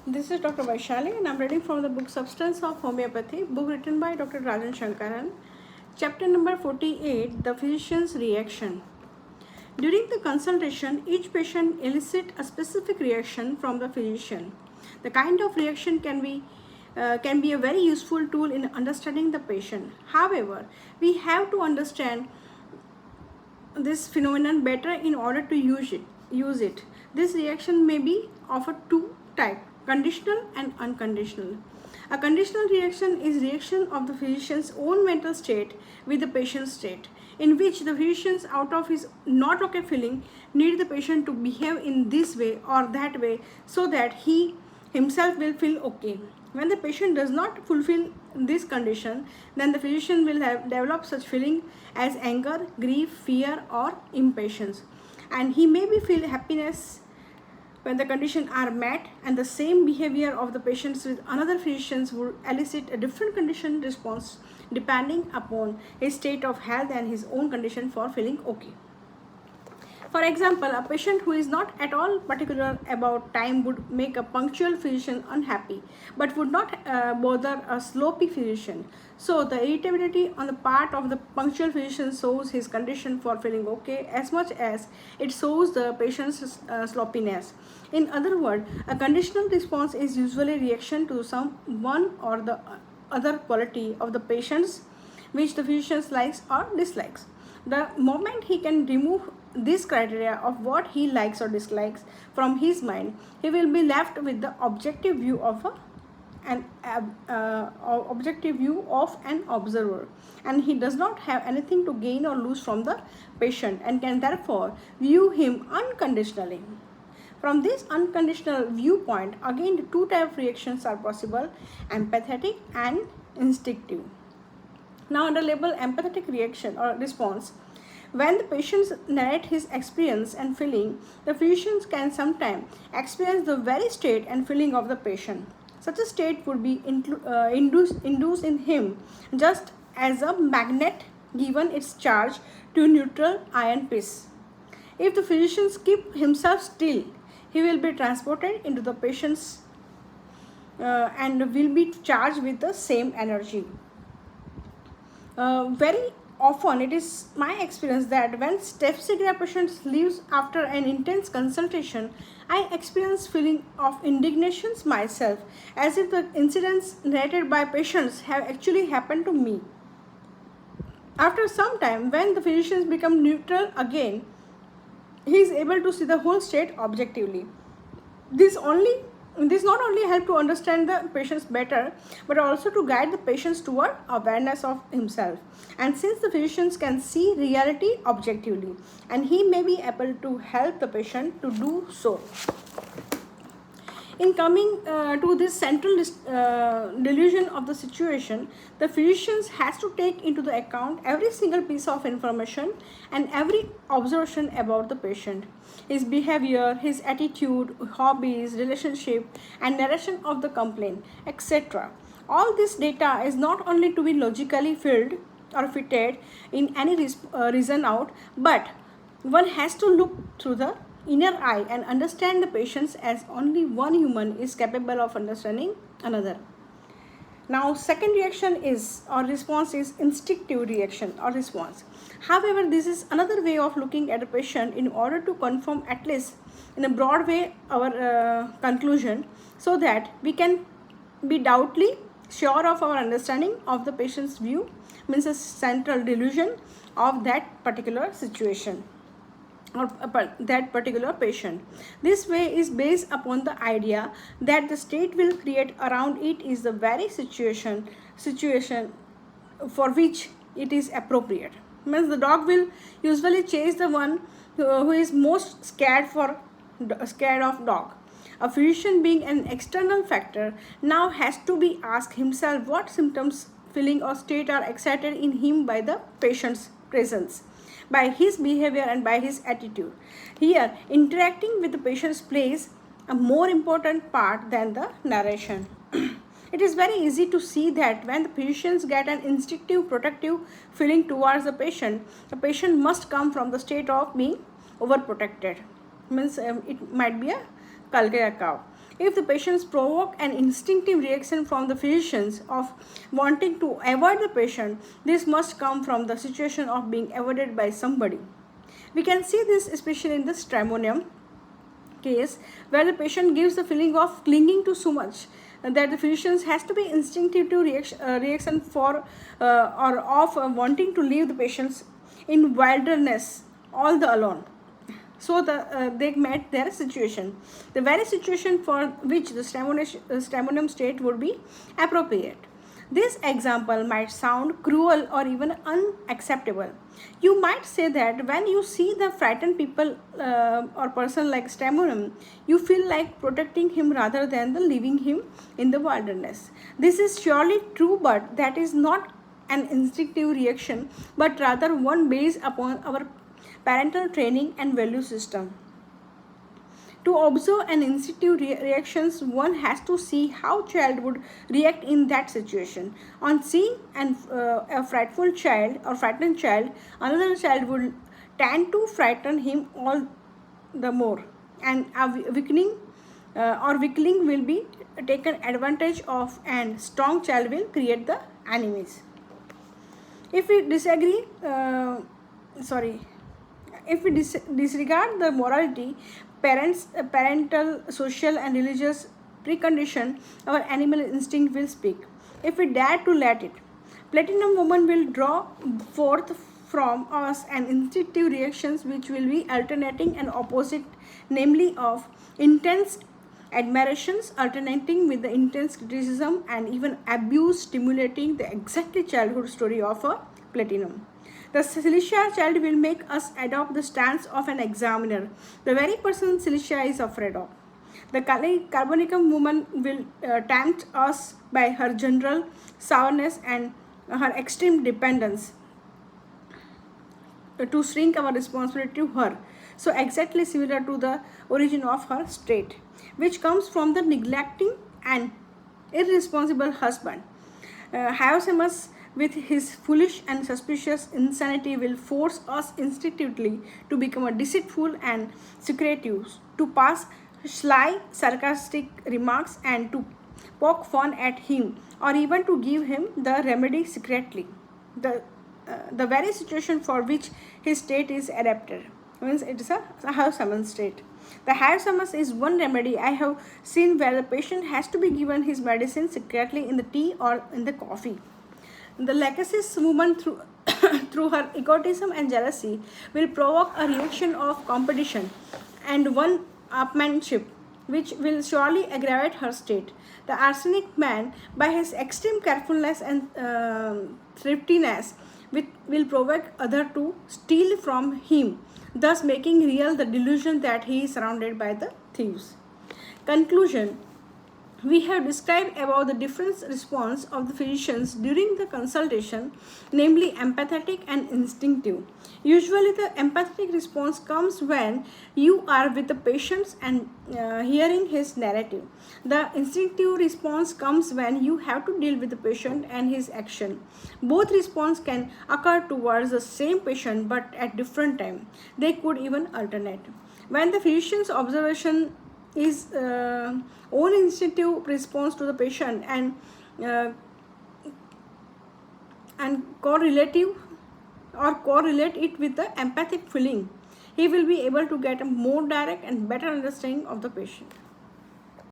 This is Dr. Vaishali and I am reading from the book Substance of Homeopathy, book written by Dr. Rajan Sankaran. Chapter number 48, The Physician's Reaction. During the consultation, each patient elicits a specific reaction from the physician. The kind of reaction can be a very useful tool in understanding the patient. However, we have to understand this phenomenon better in order to use it. This reaction may be of a two type, conditional and unconditional. A conditional reaction is reaction of the physician's own mental state with the patient's state, in which the physician, out of his not okay feeling, need the patient to behave in this way or that way so that he himself will feel okay. When the patient does not fulfill this condition, then the physician will develop such feeling as anger, grief, fear or impatience. And he may be feel happiness when the conditions are met, and the same behavior of the patients with another physicians would elicit a different condition response depending upon his state of health and his own condition for feeling okay. For example, a patient who is not at all particular about time would make a punctual physician unhappy, but would not bother a sloppy physician. So, the irritability on the part of the punctual physician shows his condition for feeling okay as much as it shows the patient's sloppiness. In other words, a conditional response is usually reaction to some one or the other quality of the patient's which the physician likes or dislikes. The moment he can remove this criteria of what he likes or dislikes from his mind, he will be left with the objective view of an observer, and he does not have anything to gain or lose from the patient and can therefore view him unconditionally. From this unconditional viewpoint, again the two type of reactions are possible: empathetic and instinctive. Now, under label empathetic reaction or response, when the patient narrates his experience and feeling, the physicians can sometimes experience the very state and feeling of the patient. Such a state would be induced in him just as a magnet given its charge to neutral iron piece. If the physician keeps himself still, he will be transported into the patient's and will be charged with the same energy. Very often it is my experience that when staphylococcus patient leaves after an intense consultation, I experience feeling of indignation myself, as if the incidents narrated by patients have actually happened to me. After some time, when the physicians become neutral again, he is able to see the whole state objectively. This not only help to understand the patients better, but also to guide the patients toward awareness of himself. And since the physicians can see reality objectively, and he may be able to help the patient to do so. In coming to this central delusion of the situation, the physicians has to take into the account every single piece of information and every observation about the patient, his behavior, his attitude, hobbies, relationship, and narration of the complaint, etc. All this data is not only to be logically filled or fitted in any reason out, but one has to look through the inner eye and understand the patients as only one human is capable of understanding another. Now, second reaction is or response is instinctive reaction or response. However, this is another way of looking at a patient in order to confirm, at least in a broad way, our conclusion, so that we can be doubtly sure of our understanding of the patient's view, means a central delusion of that particular situation or that particular patient. This way is based upon the idea that the state will create around it is the very situation for which it is appropriate. Means the dog will usually chase the one who is most scared of dog. A physician, being an external factor, now has to be asked himself what symptoms, feeling or state are excited in him by the patient's presence, by his behavior and by his attitude. Here, interacting with the patient plays a more important part than the narration. It is very easy to see that when the physicians get an instinctive protective feeling towards the patient must come from the state of being overprotected. Means it might be a Calgary cow. If the patients provoke an instinctive reaction from the physicians of wanting to avoid the patient, this must come from the situation of being avoided by somebody. We can see this especially in the stramonium case, where the patient gives the feeling of clinging to so much that the physicians has to be instinctive to reaction for or of wanting to leave the patients in wilderness all the alone. So they met their situation, the very situation for which the stramonium state would be appropriate. This example might sound cruel or even unacceptable. You might say that when you see the frightened people or person like stramonium, you feel like protecting him rather than leaving him in the wilderness. This is surely true, but that is not an instinctive reaction, but rather one based upon our parental training and value system. To observe an instinctive reactions, one has to see how child would react in that situation. On seeing a frightful child or frightened child, another child would tend to frighten him all the more, and a weakling will be taken advantage of, and strong child will create the enemies. If we disagree, if we disregard the morality, parental, social and religious precondition, our animal instinct will speak. If we dare to let it, platinum woman will draw forth from us an instinctive reactions which will be alternating and opposite, namely of intense admirations alternating with the intense criticism and even abuse, stimulating the exactly childhood story of a platinum. The Cilicia child will make us adopt the stance of an examiner, the very person Cilicia is afraid of. The Carbonicum woman will tempt us by her general sourness and her extreme dependence to shrink our responsibility to her. So exactly similar to the origin of her state, which comes from the neglecting and irresponsible husband. Hyosamus with his foolish and suspicious insanity will force us instinctively to become a deceitful and secretive, to pass sly, sarcastic remarks and to poke fun at him, or even to give him the remedy secretly. The very situation for which his state is adapted, means it is a Hyosamus state. The Hyosamus is one remedy I have seen where the patient has to be given his medicine secretly in the tea or in the coffee. The Lachesis woman, through, through her egotism and jealousy, will provoke a reaction of competition and one-upmanship, which will surely aggravate her state. The arsenic man, by his extreme carefulness and thriftiness, will provoke others to steal from him, thus making real the delusion that he is surrounded by the thieves. Conclusion. We have described about the different response of the physicians during the consultation, namely empathetic and instinctive. Usually the empathetic response comes when you are with the patient and hearing his narrative. The instinctive response comes when you have to deal with the patient and his action. Both response can occur towards the same patient but at different time. They could even alternate. When the physician's observation is own instinctive response to the patient and correlate it with the empathic feeling, he will be able to get a more direct and better understanding of the patient.